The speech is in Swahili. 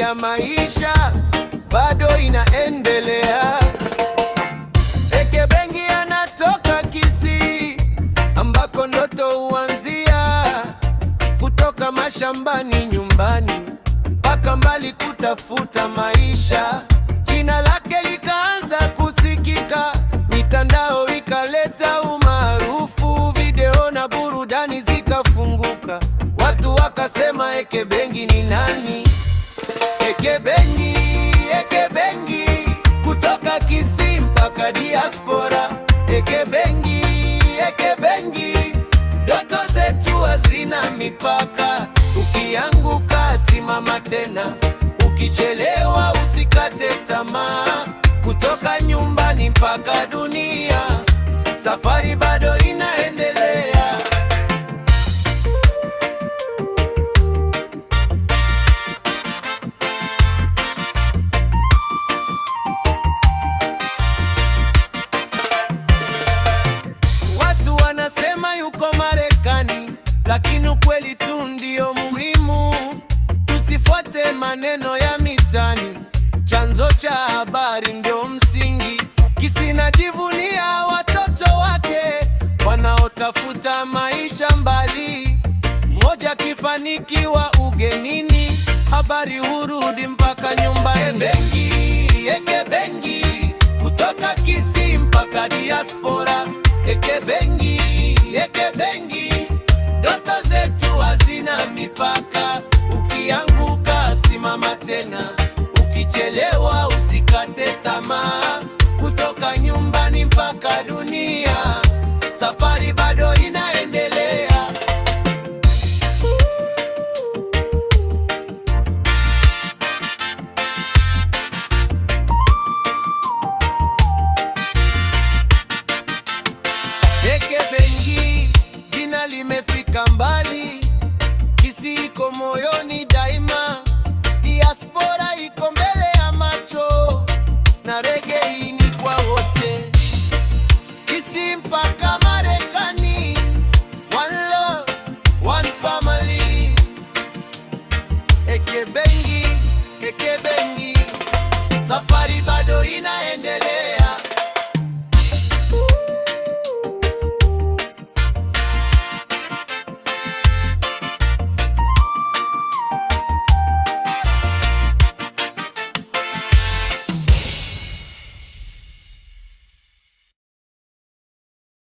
ya maisha bado inaendelea. Ekebengi anatoka Kisii ambako ndoto huanzia, kutoka mashambani nyumbani mpaka mbali kutafuta maisha. Jina lake likaanza kusikika, mitandao ikaleta umaarufu, video na burudani zikafunguka, watu wakasema Ekebengi ni nani? Ekebengi, Ekebengi, kutoka Kisii mpaka diaspora. Ekebengi, Ekebengi, ndoto zetu hazina mipaka. Ukianguka simama tena, ukichelewa usikate tamaa. Kutoka nyumbani mpaka dunia, safari bado inaendelea. Watu wanasema yuko Marekani, lakini ukweli tu ndio muhimu. Tusifuate maneno ya mitani, chanzo cha habari ndio msingi. Kisii inajivunia watoto wake wanaotafuta maisha mbali. Mmoja akifanikiwa ugenini, habari hurudi mpaka nyumbani. Ekebengi, Ekebengi, kutoka Kisii mpaka diaspora. Ekebengi,